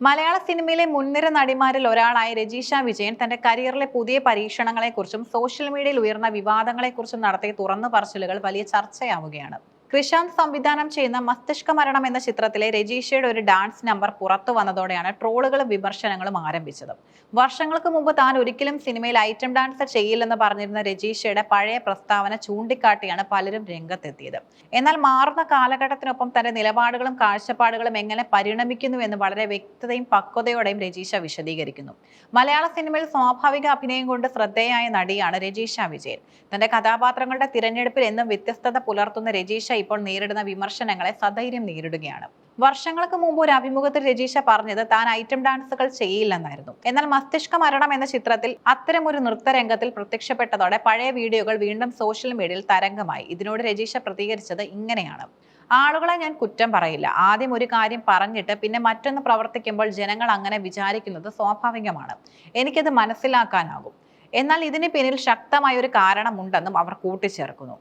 മലയാള സിനിമയിലെ മുൻനിര നടിമാരിൽ ഒരാളായ രജീഷ വിജയൻ തന്റെ കരിയറിലെ പുതിയ പരീക്ഷണങ്ങളെക്കുറിച്ചും സോഷ്യൽ മീഡിയയിൽ ഉയർന്ന വിവാദങ്ങളെക്കുറിച്ചും നടത്തിയ തുറന്നു പറച്ചിലുകൾ വലിയ ചർച്ചയാവുകയാണ്. കൃഷാന്ത് സംവിധാനം ചെയ്യുന്ന മസ്തിഷ്ക മരണം എന്ന ചിത്രത്തിലെ രജീഷയുടെ ഒരു ഡാൻസ് നമ്പർ പുറത്തു വന്നതോടെയാണ് ട്രോളുകളും വിമർശനങ്ങളും ആരംഭിച്ചത്. വർഷങ്ങൾക്ക് മുമ്പ് താൻ ഒരിക്കലും സിനിമയിൽ ഐറ്റം ഡാൻസ് ചെയ്യില്ലെന്ന് പറഞ്ഞിരുന്ന രജീഷയുടെ പഴയ പ്രസ്താവന ചൂണ്ടിക്കാട്ടിയാണ് പലരും രംഗത്തെത്തിയത്. എന്നാൽ മാറുന്ന കാലഘട്ടത്തിനൊപ്പം തന്റെ നിലപാടുകളും കാഴ്ചപ്പാടുകളും എങ്ങനെ പരിണമിക്കുന്നു എന്ന് വളരെ വ്യക്തതയും പക്വതയോടെയും രജീഷ വിശദീകരിക്കുന്നു. മലയാള സിനിമയിൽ സ്വാഭാവിക അഭിനയം കൊണ്ട് ശ്രദ്ധേയായ നടിയാണ് രജീഷ വിജയൻ. തന്റെ കഥാപാത്രങ്ങളുടെ തിരഞ്ഞെടുപ്പിൽ എന്നും വ്യത്യസ്തത പുലർത്തുന്ന രജീഷ ഇപ്പോൾ നേരിടുന്ന വിമർശനങ്ങളെ സധൈര്യം നേരിടുകയാണ്. വർഷങ്ങൾക്ക് മുമ്പ് ഒരു അഭിമുഖത്തിൽ രജീഷ പറഞ്ഞത് താൻ ഐറ്റം ഡാൻസുകൾ ചെയ്യില്ലെന്നായിരുന്നു. എന്നാൽ മസ്തിഷ്ക മരണം എന്ന ചിത്രത്തിൽ അത്തരം ഒരു നൃത്തരംഗത്തിൽ പ്രത്യക്ഷപ്പെട്ടതോടെ പഴയ വീഡിയോകൾ വീണ്ടും സോഷ്യൽ മീഡിയയിൽ തരംഗമായി. ഇതിനോട് രജീഷ പ്രതികരിച്ചത് ഇങ്ങനെയാണ്: ആളുകളെ ഞാൻ കുറ്റം പറയില്ല. ആദ്യം ഒരു കാര്യം പറഞ്ഞിട്ട് പിന്നെ മറ്റൊന്ന് പ്രവർത്തിക്കുമ്പോൾ ജനങ്ങൾ അങ്ങനെ വിചാരിക്കുന്നത് സ്വാഭാവികമാണ്. എനിക്കത് മനസ്സിലാക്കാനാകും. എന്നാൽ ഇതിന് പിന്നിൽ ശക്തമായ ഒരു കാരണമുണ്ടെന്നും അവർ കൂട്ടിച്ചേർക്കുന്നു.